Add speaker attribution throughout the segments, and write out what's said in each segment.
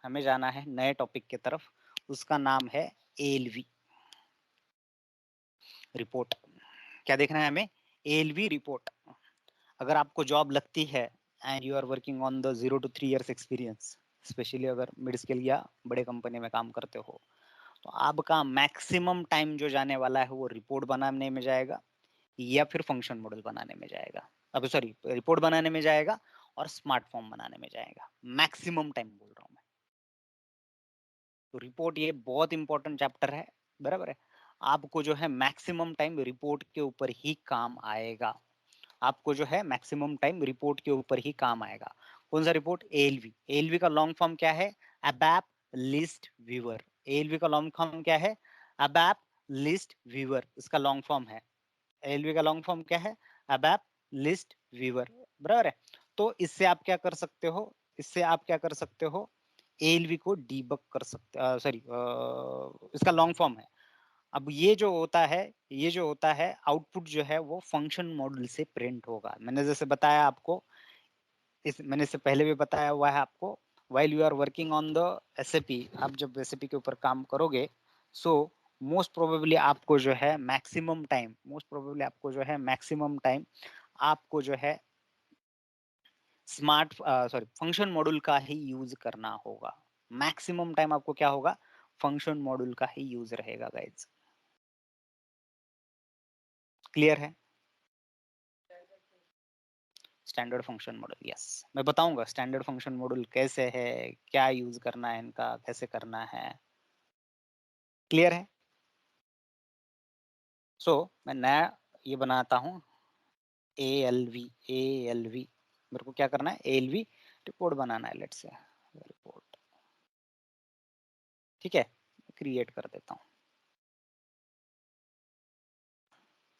Speaker 1: हमें जाना है नए टॉपिक की तरफ, उसका नाम है एएलवी रिपोर्ट। क्या देखना है हमें? ALV report. अगर आपको जॉब लगती है and you are working on the 0 to 3 years experience, specially अगर मिड स्केल या बड़े कंपनी में काम करते हो, तो आपका मैक्सिमम टाइम जो जाने वाला है वो रिपोर्ट बनाने में जाएगा या फिर फंक्शन मॉडल बनाने में जाएगा। अब सॉरी, रिपोर्ट बनाने में जाएगा और स्मार्ट फॉर्म बनाने में जाएगा। मैक्सिमम टाइम बोल रहा हूँ मैं। तो रिपोर्ट ये बहुत इंपॉर्टेंट चैप्टर है, बराबर है। आपको जो है मैक्सिमम टाइम रिपोर्ट के ऊपर ही काम आएगा। आपको जो है मैक्सिमम टाइम रिपोर्ट के ऊपर ही काम आएगा। कौन सा रिपोर्ट? एएलवी। एएलवी का लॉन्ग फॉर्म क्या है? ABAP list viewer. एएलवी का लॉन्ग फॉर्म क्या है? अबैप लिस्ट व्यूअर, इसका लॉन्ग फॉर्म है। एएलवी का लॉन्ग फॉर्म क्या है? अबैप लिस्ट व्यूअर, बराबर है। तो इससे आप क्या कर सकते हो? इससे आप क्या कर सकते हो? एएलवी को डीबग कर सकते, सॉरी, इसका लॉन्ग फॉर्म है। अब ये जो होता है, ये जो होता है आउटपुट जो है वो फंक्शन मॉडल से प्रिंट होगा। मैंने जैसे बताया आपको, मैंने इससे पहले भी बताया हुआ है आपको, while you are working on the SAP, आप जब SAP के ऊपर काम करोगे, सो मोस्ट प्रोबेबली आपको जो है मैक्सिमम टाइम, मोस्ट प्रोबेबली आपको जो है मैक्सिमम टाइम आपको जो है स्मार्ट, सॉरी, फंक्शन मॉड्यूल का ही यूज करना होगा। मैक्सिमम टाइम आपको क्या होगा? फंक्शन मॉड्यूल का ही यूज रहेगा गाइज। क्लियर है? स्टैंडर्ड फंक्शन मॉडल, यस, मैं बताऊंगा स्टैंडर्ड फंक्शन मॉडल कैसे है, क्या यूज करना है इनका, कैसे करना है। क्लियर है? सो मैं नया ये बनाता हूँ, एएलवी। एएलवी मेरे को क्या करना है? एएलवी रिपोर्ट बनाना है। लेट्स से रिपोर्ट, ठीक है, क्रिएट कर देता हूँ।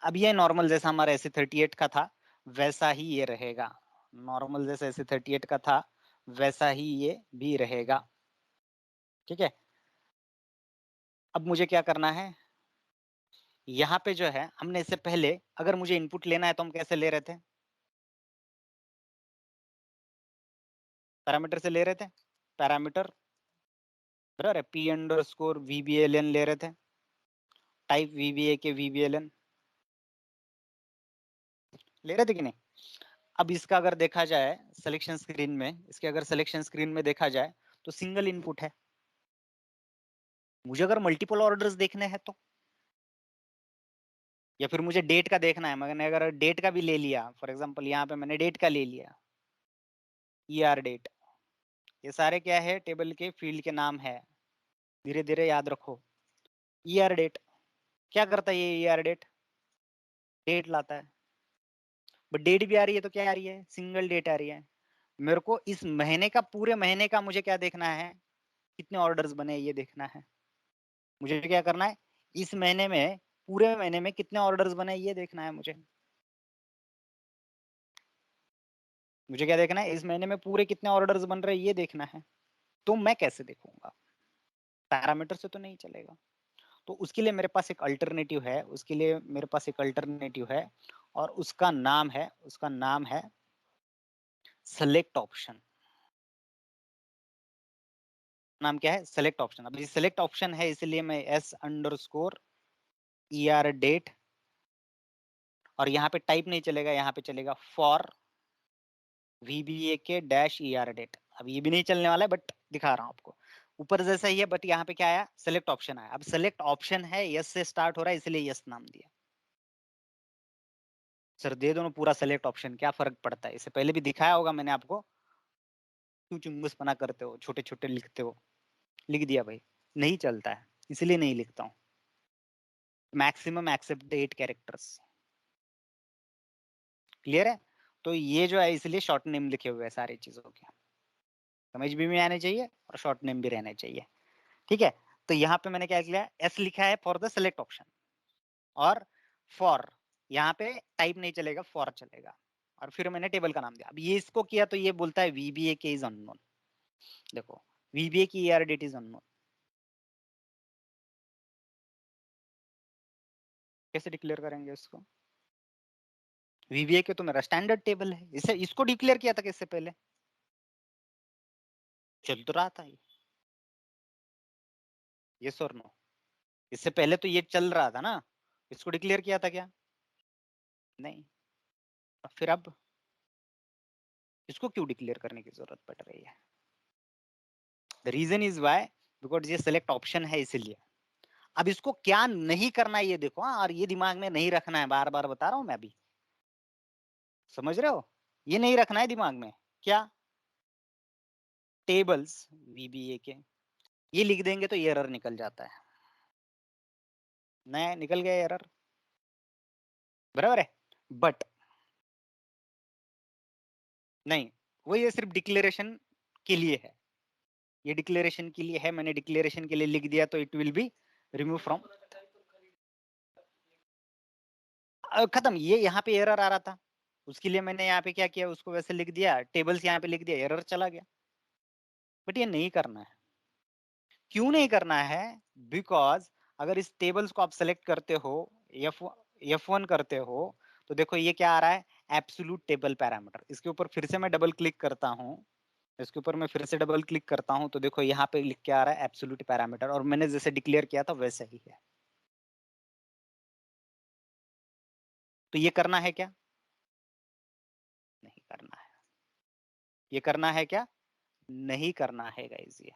Speaker 1: अब ये नॉर्मल जैसा हमारा SE38 का था वैसा ही ये रहेगा। नॉर्मल जैसा SE38 का था वैसा ही ये भी रहेगा, ठीक है। अब मुझे क्या करना है? यहाँ पे जो है, हमने इससे पहले अगर मुझे इनपुट लेना है तो हम कैसे ले रहे थे? पैरामीटर से ले रहे थे। पैरामीटर बराबर है, P_VBLN ले रहे थे, टाइप VBA के VBLN ले रहे थे कि नहीं? अब इसका अगर देखा जाए सिलेक्शन स्क्रीन में, इसके अगर सिलेक्शन स्क्रीन में देखा जाए तो सिंगल इनपुट है। मुझे अगर मल्टीपल ऑर्डर्स देखने हैं तो, या फिर मुझे डेट का देखना है, मैंने अगर डेट का भी ले लिया, फॉर एग्जांपल यहाँ पे मैंने डेट का ले लिया, ER डेट, ये सारे क्या है? टेबल के फील्ड के नाम है। धीरे धीरे याद रखो। ER डेट क्या करता है? ये ER डेट डेट लाता है, बट डेट भी आ रही है तो क्या आ रही है? सिंगल डेट आ रही है। मेरे को इस महीने का, पूरे महीने का मुझे क्या देखना है? कितने ऑर्डर्स बने ये देखना है। मुझे क्या करना है? इस महीने में, पूरे महीने में कितने ऑर्डर्स बने ये देखना है मुझे। मुझे क्या देखना है? इस महीने में पूरे कितने ऑर्डर्स बन रहे हैं ये देखना है। तो मैं कैसे देखूंगा? पैरामीटर से तो नहीं चलेगा। तो उसके लिए मेरे पास एक अल्टरनेटिव है, उसके लिए मेरे पास एक अल्टरनेटिव है, और उसका नाम है, उसका नाम है सेलेक्ट ऑप्शन। नाम क्या है? Select option. अब ये सेलेक्ट ऑप्शन है इसलिए मैं S_ER डेट, और यहाँ पे टाइप नहीं चलेगा, यहाँ पे चलेगा फॉर VBA के -ER डेट। अब ये भी नहीं चलने वाला है बट दिखा रहा हूँ आपको, ऊपर जैसा ही है, बट यहाँ पे क्या आया? सेलेक्ट ऑप्शन आया। अब सेलेक्ट ऑप्शन है, यस से स्टार्ट हो रहा है इसलिए यस नाम दिया। सर दे दो ना पूरा सेलेक्ट ऑप्शन, क्या फर्क पड़ता है? इससे पहले भी दिखाया होगा मैंने आपको। क्यों चुंगस बना करते हो, छोटे छोटे लिखते हो? लिख दिया भाई, नहीं चलता है इसलिए नहीं लिखता हूँ। Maximum accept 8 characters. क्लियर है? तो ये जो है इसलिए शॉर्ट नेम लिखे हुए हैं सारी चीजों के, समझ भी आने चाहिए और शॉर्ट नेम भी रहने चाहिए, ठीक है। तो यहाँ पे मैंने क्या किया? S लिखा है फॉर द सेलेक्ट ऑप्शन, और फॉर यहाँ पे टाइप नहीं चलेगा, फॉर चलेगा, और फिर मैंने टेबल का नाम दिया। अब ये इसको किया तो ये बोलता है VBA के इज अननोन। देखो, VBA की ER डेट इज अननोन। कैसे डिक्लेयर करेंगे इसको? VBA के तो मेरा स्टैंडर्ड टेबल है, इसे इसको डिक्लेयर किया था किससे पहले? चल तो रहा था ये। यस और नो? इससे पहले तो ये चल रहा था ना, इसको डिक्लेयर किया था क्या? नहीं। फिर अब इसको क्यों डिक्लेयर करने की जरूरत पड़ रही है? The reason is why, because ये सिलेक्ट ऑप्शन है इसलिए। अब इसको क्या नहीं करना है ये देखो, और ये दिमाग में नहीं रखना है, बार बार बता रहा हूं मैं अभी, समझ रहे हो? ये नहीं रखना है दिमाग में। क्या? टेबल्स वीबीए के, ये लिख देंगे तो ये एरर निकल जाता है। नहीं निकल गया एरर, बराबर है। बट नहीं, वो ये सिर्फ डिक्लेरेशन के लिए है, ये डिक्लेरेशन के लिए है, मैंने डिक्लेरेशन के लिए लिख दिया तो it will be remove from. खत्म, ये यहाँ पे एरर आ रहा था, उसके लिए मैंने यहाँ पे क्या किया, उसको वैसे लिख दिया, टेबल्स यहाँ पे लिख दिया, एरर चला गया। बट ये नहीं करना है। क्यों नहीं करना है? बिकॉज अगर इस टेबल्स को आप सेलेक्ट करते हो, एफ F1 करते हो, तो देखो ये क्या आ रहा है, एब्सोल्यूट टेबल पैरामीटर। इसके ऊपर फिर से मैं डबल क्लिक करता हूँ, इसके ऊपर मैं फिर से डबल क्लिक करता हूँ, तो देखो यहाँ पे लिख के आ रहा है एब्सोल्यूट पैरामीटर, और मैंने जैसे डिक्लेयर किया था वैसे ही है। तो ये करना है क्या? नहीं करना है। ये करना है क्या? नहीं करना है गाइस ये।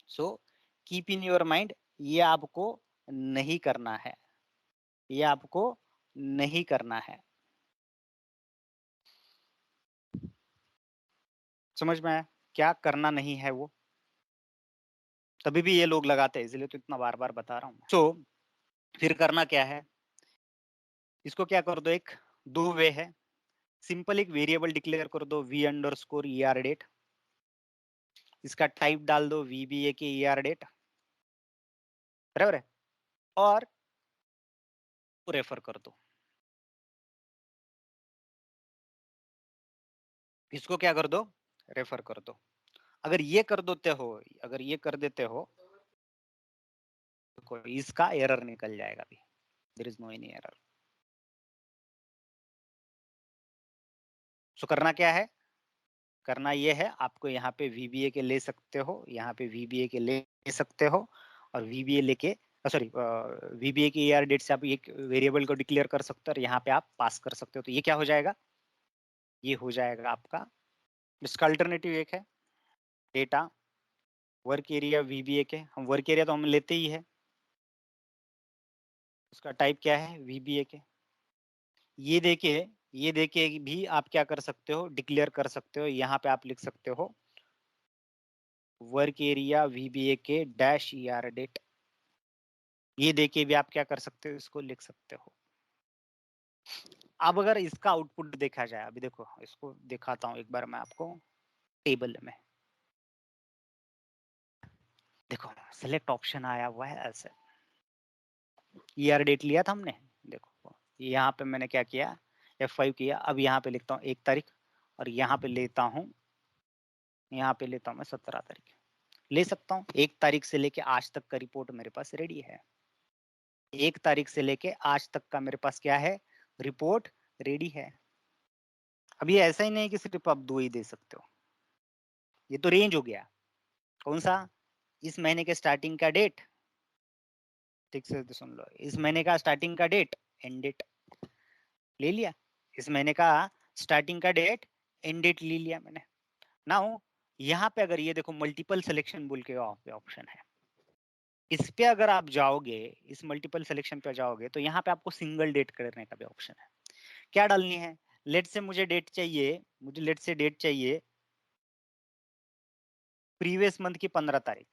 Speaker 1: So keep in your mind, ये आपको नहीं करना है, ये आपको नहीं करना है। समझ में आया क्या करना नहीं है वो? तभी भी ये लोग लगाते हैं, इसलिए तो इतना बार बार बता रहा हूँ। सो फिर करना क्या है, इसको क्या कर दो, एक दो वे है। सिंपल एक वेरिएबल डिक्लेयर कर दो v_er_date, इसका टाइप डाल दो vba के er_date, बराबर है, और रेफर कर दो। इसको क्या कर दो, रेफर कर दो। अगर ये कर देते हो, अगर ये कर देते हो तो इसका एरर निकल जाएगा अभी, there is no any error. So करना क्या है, करना ये है, आपको यहाँ पे VBA के ले सकते हो, यहाँ पे VBA के ले सकते हो, और VBA लेके सॉरी VBA की ER डेट से आप एक वेरिएबल को डिक्लेयर कर सकते हो, और यहाँ पे आप पास कर सकते हो। तो ये क्या हो जाएगा, ये हो जाएगा आपका। इसका अल्टरनेटिव एक है, डेटा वर्क एरिया VBA के, हम वर्क एरिया तो हम लेते ही है, उसका टाइप क्या है VBA के। ये देखिए, ये देखिए भी आप क्या कर सकते हो, डिक्लेयर कर सकते हो, यहाँ पे आप लिख सकते हो वर्क एरिया VBA के डैश ER डेट। ये देखिए भी आप क्या कर सकते हो, इसको लिख सकते हो। अब अगर इसका आउटपुट देखा जाए, अभी देखो इसको दिखाता हूँ एक बार मैं आपको टेबल में। देखो सिलेक्ट ऑप्शन आया हुआ है ऐसे, ईआर डेट लिया था हमने, देखो यहाँ पे मैंने क्या किया, F5 किया। अब यहाँ पे लिखता हूँ 1 तारीख, और यहाँ पे लेता हूँ, यहाँ पे लेता हूँ मैं 17 तारीख, ले सकता हूँ। 1 तारीख से लेके आज तक का रिपोर्ट मेरे पास रेडी है, 1 तारीख से लेके आज तक का मेरे पास क्या है, रिपोर्ट रेडी है। अब ये ऐसा ही नहीं कि सिर्फ आप 2 ही दे सकते हो, ये तो रेंज हो गया। कौन सा? इस महीने के स्टार्टिंग का डेट, ठीक से तो सुन लो, इस महीने का स्टार्टिंग का डेट, एंड डेट ले लिया, इस महीने का स्टार्टिंग का डेट, एंड डेट ले लिया मैंने। नाउ यहाँ पे अगर ये देखो मल्टीपल सिलेक्शन बोल के ऑप्शन है, इस पे अगर आप जाओगे, इस मल्टीपल सिलेक्शन पे जाओगे, तो यहाँ पे आपको सिंगल डेट करने का भी ऑप्शन है। क्या डालनी है, लेट से मुझे डेट चाहिए, मुझे लेट से डेट चाहिए प्रीवियस मंथ की 15 तारीख।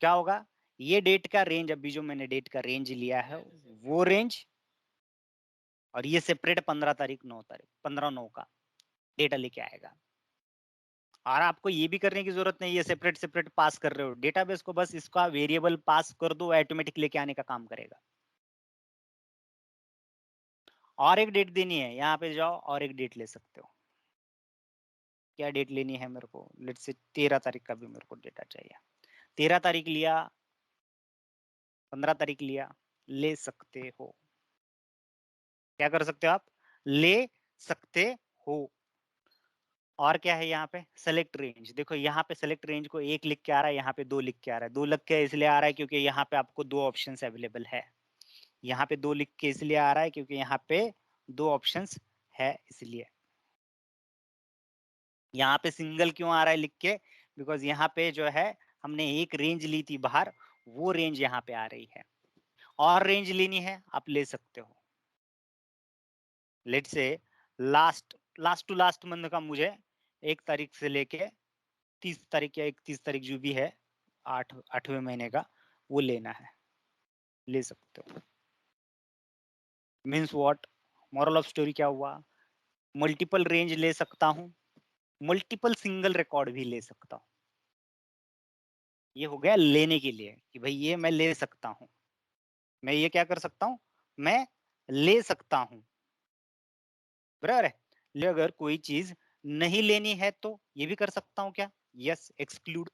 Speaker 1: क्या होगा, ये डेट का रेंज, अभी जो मैंने डेट का रेंज लिया है वो रेंज, और ये सेपरेट 15 तारीख 9 तारीख 15/9 का डेटा लेके आएगा। और आपको ये भी करने की जरूरत नहीं है सेपरेट सेपरेट पास कर रहे हो डेटाबेस को, बस इसका वेरिएबल पास कर दो, ऑटोमेटिक लेके आने का काम करेगा। और एक डेट देनी है, यहाँ पे जाओ और एक डेट ले सकते हो। क्या डेट लेनी है मेरे को, लेट से 13 तारीख का भी मेरे को डेटा चाहिए, 13 तारीख लिया, 15 तारीख लिया, ले सकते हो। क्या कर सकते हो आप, ले सकते हो। और क्या है यहाँ पे, सेलेक्ट रेंज। देखो यहाँ पे सेलेक्ट रेंज को 1 लिख के आ रहा है, यहाँ पे 2 लिख के आ रहा है। 2 लिख के इसलिए आ रहा है क्योंकि यहाँ पे आपको 2 ऑप्शंस अवेलेबल है। यहाँ पे 2 लिख के इसलिए आ रहा है क्योंकि यहाँ पे 2 ऑप्शंस है इसलिए। यहाँ पे सिंगल क्यों आ रहा है लिख के, बिकॉज यहाँ पे जो है हमने एक रेंज ली थी बाहर, वो रेंज यहाँ पे आ रही है। और रेंज लेनी है आप ले सकते हो। लेट से लास्ट टू लास्ट मंथ का मुझे 1 तारीख से लेके 30 तारीख या 31 तारीख जो भी है 8वें महीने का वो लेना है, ले सकते हो। Means what, moral of story क्या हुआ, मल्टीपल रेंज ले सकता हूँ, मल्टीपल सिंगल रिकॉर्ड भी ले सकता हूँ। ये हो गया लेने के लिए कि भाई ये मैं ले सकता हूँ, मैं ये क्या कर सकता हूँ, मैं ले सकता हूँ, बराबर है। ले अगर कोई चीज नहीं लेनी है तो ये भी कर सकता हूँ क्या, यस, एक्सक्लूड।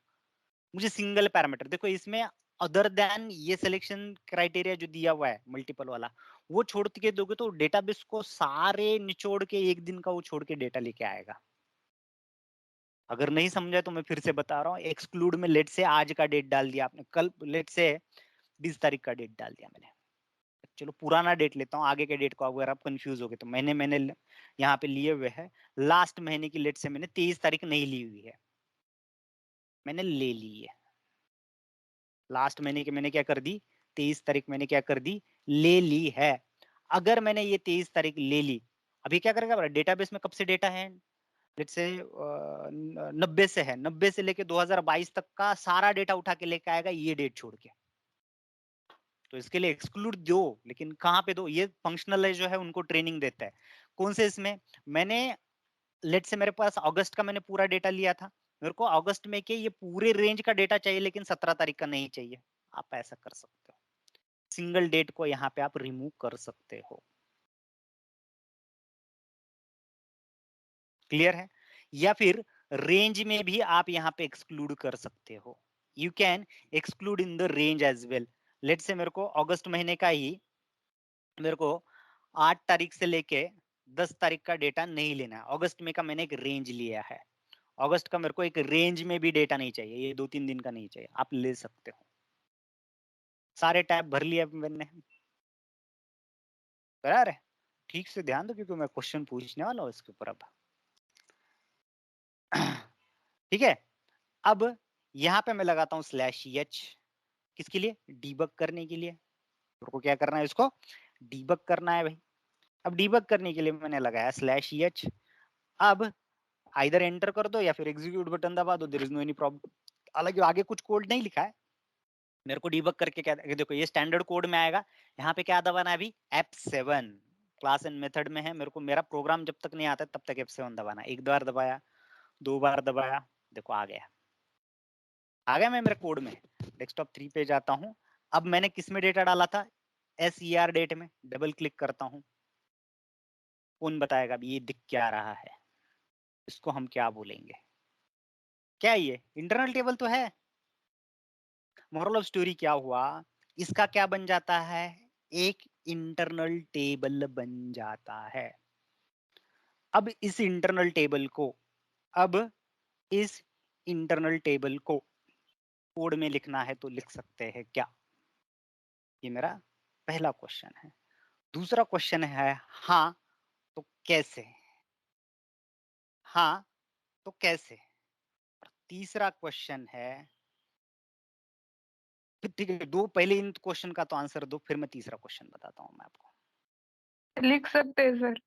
Speaker 1: मुझे सिंगल पैरामीटर, देखो इसमें अदर देन ये सिलेक्शन क्राइटेरिया जो दिया हुआ है मल्टीपल वाला, वो छोड़ के दोगे तो डेटाबेस को सारे निचोड़ के एक दिन का वो छोड़ के डेटा लेके आएगा। अगर नहीं समझा तो मैं फिर से बता रहा हूँ, एक्सक्लूड में लेट से आज का डेट डाल दिया आपने, कल लेट से 20 तारीख का डेट डाल दिया मैंने। चलो पुराना डेट लेता हूँ, आगे के डेट को अगर आप कंफ्यूज हो गए तो मैंने यहाँ पे लिए हुए है लास्ट महीने की, लेट से मैंने 23 तारीख नहीं ली हुई है, मैंने ले ली है। लास्ट महीने की मैंने क्या कर दी, 23 तारीख मैंने क्या कर दी, ले ली है। अगर मैंने ये 23 तारीख ले ली, अभी क्या करेगा डेटाबेस में कब से डेटा है, लेट्स से 90 से है, 90 से लेके 2022 तक का सारा डेटा उठा के लेके आएगा ये डेट छोड़ के। तो इसके लिए एक्सक्लूड दो, लेकिन कहाँ पे दो, ये फंक्शनल जो है उनको ट्रेनिंग देता है। कौन से इसमें, मैंने लेट से मेरे पास अगस्त का मैंने पूरा डेटा लिया था, मेरे को अगस्त में के ये पूरे रेंज का डेटा चाहिए लेकिन 17 तारीख का नहीं चाहिए, आप ऐसा कर सकते हो, सिंगल डेट को यहाँ पे आप रिमूव कर सकते हो। क्लियर है। या फिर रेंज में भी आप यहाँ पे एक्सक्लूड कर सकते हो, you can exclude in the range as well. लेट से मेरे को अगस्त महीने का ही मेरे को 8 तारीख से लेके 10 तारीख का डेटा नहीं लेना है, अगस्त में का मैंने एक रेंज लिया है, अगस्त का मेरे को एक रेंज में भी डेटा नहीं चाहिए, ये 2-3 दिन का नहीं चाहिए, आप ले सकते हो। सारे टैब भर लिए मैंने, बराबर है। ठीक से ध्यान दो क्योंकि मैं क्वेश्चन पूछने वाला हूँ इसके ऊपर अब। ठीक है, अब यहाँ पे मैं लगाता हूँ /h, किसके लिए, डीबग करने के लिए। को क्या करना है, इसको डीबग करना है भाई। अब डीबग करने के लिए मैंने लगाया /h। अब आइदर एंटर कर दो या फिर एग्जीक्यूट बटन दबा दो, there is no any problem. हालांकि आगे कुछ कोड नहीं लिखा है, मेरे को डीबग करके क्या देखो ये स्टैंडर्ड कोड में आएगा। यहाँ पे क्या दबाना है अभी, F7 क्लास एंड मेथड में है, मेरे को मेरा प्रोग्राम जब तक नहीं आता तब तक F7 दबाना। एक बार दबाया, 2 बार दबाया, देखो आ गया, आ गया। मैं मेरे कोड में डेस्कटॉप 3 पे जाता हूँ। अब मैंने किस में डेटा डाला था, SER डेट में, डबल क्लिक करता हूँ। कौन बताएगा अभी ये दिख क्या रहा है, इसको हम क्या बोलेंगे, क्या ये इंटरनल टेबल तो है। मोरल ऑफ स्टोरी क्या हुआ, इसका क्या बन जाता है, एक इंटरनल टेबल बन जाता है। अब इस इंटरनल टेबल को, अब इस इंटरनल टेबल को कोड में लिखना है तो लिख सकते हैं क्या, ये मेरा पहला क्वेश्चन है। दूसरा क्वेश्चन है हाँ तो कैसे, हाँ तो कैसे। और तीसरा क्वेश्चन है, फिर ठीक है दो पहले इन क्वेश्चन का तो आंसर दो, फिर मैं तीसरा क्वेश्चन बताता हूँ मैं आपको।
Speaker 2: लिख सकते हैं सर,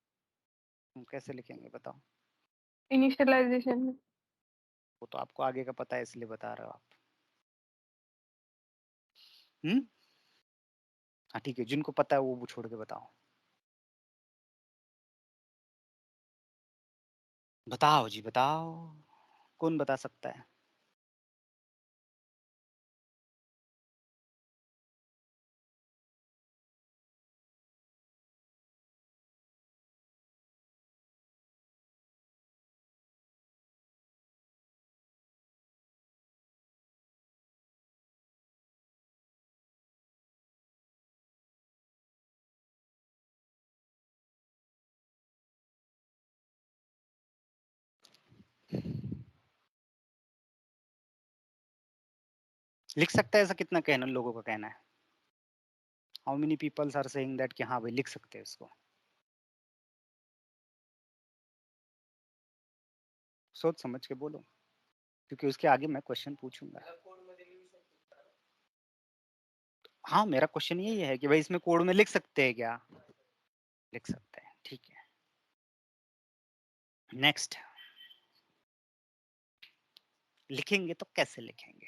Speaker 1: कैसे लिखेंगे बताओ,
Speaker 2: इनिशियलाइजेशन में।
Speaker 1: वो तो आपको आगे का पता है इसलिए बता रहे हो आप। हम्म, हाँ ठीक है, जिनको पता है वो छोड़ के बताओ, बताओ जी बताओ, कौन बता सकता है। लिख सकते हैं, ऐसा कितना कहना लोगों का कहना है? How many peoples are saying that कि हाँ भाई लिख सकते हैं इसको? सोच समझ के बोलो, क्योंकि उसके आगे मैं क्वेश्चन पूछूंगा। हाँ, मेरा क्वेश्चन यही है कि भाई इसमें कोड में लिख सकते हैं क्या? लिख सकते हैं, ठीक है। नेक्स्ट, लिखेंगे तो कैसे लिखेंगे?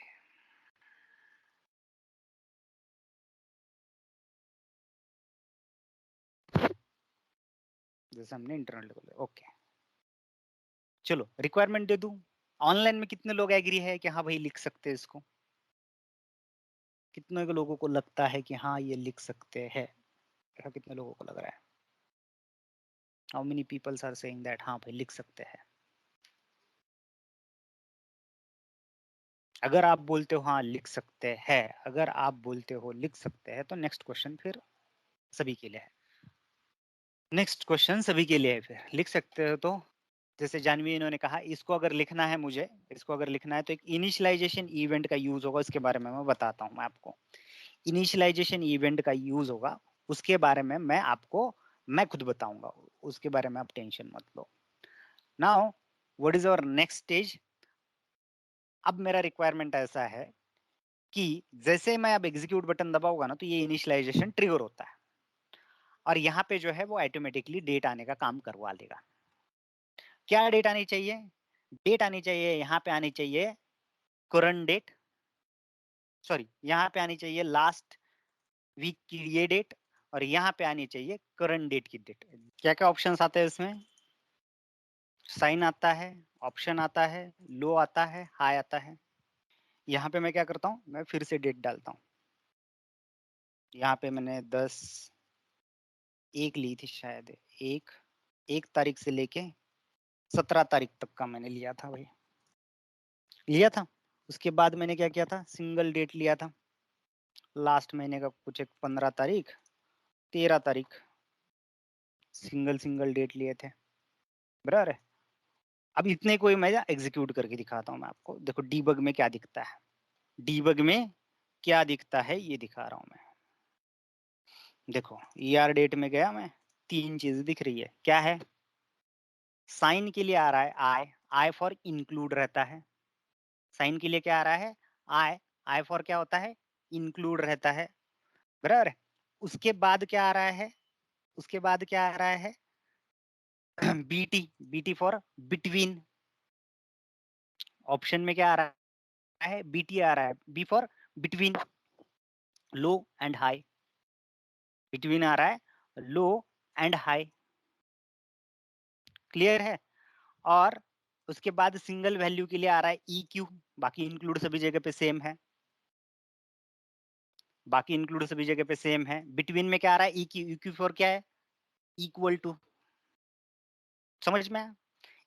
Speaker 1: जैसे हमने इंटरनल बोले, ओके। चलो रिक्वायरमेंट दे दूं। ऑनलाइन में कितने लोग एग्री है कि हाँ भाई लिख सकते हैं इसको? कितने को लोगों को लगता है कि हाँ ये लिख सकते हैं? ऐसा कितने लोगों को लग रहा है? How many peoples are saying that हाँ भाई लिख सकते हैं? अगर आप बोलते हो हाँ लिख सकते हैं, अगर आप बोलते हो लिख सकते हैं, तो नेक्स्ट क्वेश्चन फिर सभी के लिए है। नेक्स्ट क्वेश्चन सभी के लिए है, फिर लिख सकते हो तो। जैसे जानवी इन्होंने कहा, इसको अगर लिखना है मुझे, इसको अगर लिखना है तो एक इनिशियलाइजेशन इवेंट का यूज होगा, इसके बारे में मैं बताता हूँ मैं आपको। इनिशियलाइजेशन इवेंट का यूज होगा, उसके बारे में मैं आपको, मैं खुद बताऊंगा, उसके बारे में आप टेंशन मत लो। Now what is our next stage? अब मेरा रिक्वायरमेंट ऐसा है कि जैसे मैं अब एग्जीक्यूट बटन दबाऊंगा ना, तो ये इनिशियलाइजेशन ट्रिगर होता है, और यहाँ पे जो है वो ऑटोमेटिकली डेट आने का काम करवा लेगा। क्या डेट आनी चाहिए? डेट आनी चाहिए, यहाँ पे आनी चाहिए करंट डेट, सॉरी यहाँ पे आनी चाहिए लास्ट वीक की ये डेट, और यहाँ पे आनी चाहिए करंट डेट की डेट। क्या क्या ऑप्शंस आते हैं इसमें? साइन आता है, ऑप्शन आता है, लो आता है, हाई आता है। यहाँ पे मैं क्या करता हूँ, मैं फिर से डेट डालता हूँ। यहाँ पे मैंने 10/1 ली थी शायद, एक 1 तारीख से लेके 17 तारीख तक का मैंने लिया था भाई, लिया था। उसके बाद मैंने क्या किया था, सिंगल डेट लिया था लास्ट महीने का, कुछ एक 15 तारीख, 13 तारीख, सिंगल सिंगल डेट लिए थे, बराबर है। अब इतने को मैं एग्जीक्यूट करके दिखाता हूँ मैं आपको। देखो डीबग में क्या दिखता है, डीबग में क्या दिखता है ये दिखा रहा हूँ मैं। देखो ईआर डेट में गया मैं, 3 चीजें दिख रही है, क्या है? साइन के लिए आ रहा है आई, आई फॉर इंक्लूड रहता है। साइन के लिए क्या आ रहा है? आई, आई फॉर क्या होता है? इंक्लूड रहता है, बराबर है। उसके बाद क्या आ रहा है? उसके बाद क्या आ रहा है? BT, BT for between. Option में क्या आ रहा है? बीटी आ रहा है, B for between, low and high. Between आ रहा है, लो एंड हाई, क्लियर है। और उसके बाद सिंगल वैल्यू के लिए आ रहा है ई क्यू, बाकी इंक्लूड सभी जगह पे सेम है, बाकी इंक्लूड सभी जगह पे सेम है। बिटवीन में क्या आ रहा है? E Q, E Q for क्या है? इक्वल टू, समझ में?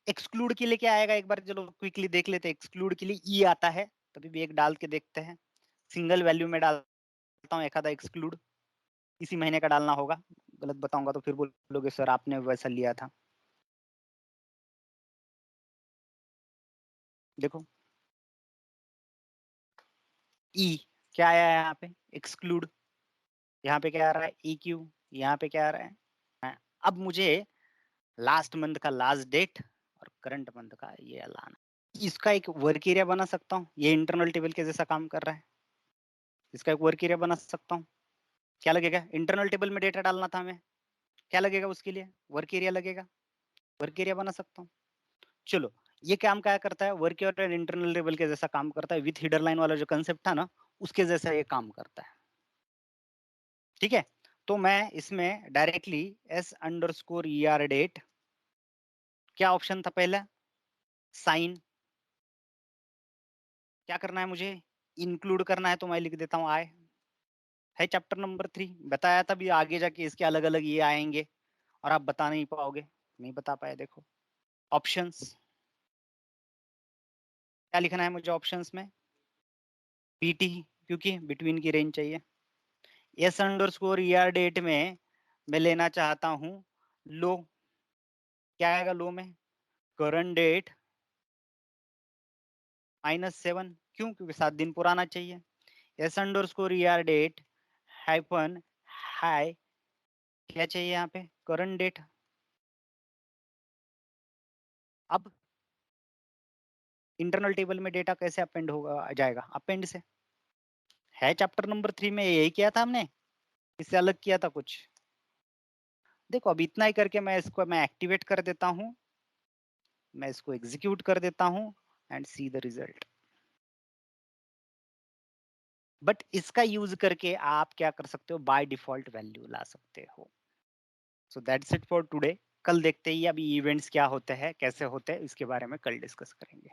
Speaker 1: एक्सक्लूड के लिए क्या आएगा, एक बार चलो क्विकली देख लेते हैं। एक्सक्लूड के लिए ई आता है, तभी भी एक डाल के देखते हैं। सिंगल वैल्यू में डालता हूँ एक आधा एक्सक्लूड, इसी महीने का डालना होगा, गलत बताऊंगा तो फिर बोलोगे सर आपने वैसा लिया था। देखो ई क्या आया है यहाँ पे? एक्सक्लूड। यहाँ पे क्या आ रहा है? E Q. यहाँ पे क्या आ रहा है? अब मुझे लास्ट मंथ का लास्ट डेट और करंट मंथ का ये लाना, इसका एक वर्क एरिया बना सकता हूँ, ये इंटरनल टेबल के जैसा काम कर रहा है। इसका एक वर्क एरिया बना सकता हूँ। क्या लगेगा? इंटरनल टेबल में डेटा डालना था हमें, क्या लगेगा उसके लिए? वर्क एरिया लगेगा, वर्क एरिया बना सकता हूँ। चलो ये काम क्या करता है? वर्क एरिया इंटरनल टेबल के जैसा काम करता है, विथ हीडर लाइन वाला जो कंसेप्ट था ना, उसके जैसा ये काम करता है, ठीक है। तो मैं इसमें डायरेक्टली s_er डेट, क्या ऑप्शन था पहला? साइन। क्या करना है मुझे? इंक्लूड करना है, तो मैं लिख देता हूँ आई। है चैप्टर नंबर 3, बताया था भी आगे जाके इसके अलग अलग ये आएंगे, और आप बता नहीं पाओगे, नहीं बता पाए। देखो ऑप्शंस, क्या लिखना है मुझे ऑप्शंस में? बीटी, क्योंकि बिटवीन की रेंज चाहिए। s_er डेट में मैं लेना चाहता हूँ लो, क्या आएगा लो में? करंट डेट -7, क्यों? क्योंकि 7 दिन पुराना चाहिए। S underscore ER date hyphen high, क्या चाहिए यहाँ पे, करंट डेट। अब इंटरनल टेबल में डेटा कैसे अपेंड होगा जाएगा, अपेंड से है। चैप्टर नंबर 3 में यही किया था हमने, इससे अलग किया था कुछ। देखो अब इतना ही करके मैं एक्टिवेट कर देता हूँ, मैं इसको एग्जीक्यूट कर देता हूँ and see the result. But इसका यूज करके आप क्या कर सकते हो, बाय डिफॉल्ट वैल्यू ला सकते हो। So that's it for today. कल देखते ही अभी इवेंट्स क्या होते हैं, कैसे होते हैं, इसके बारे में कल डिस्कस करेंगे।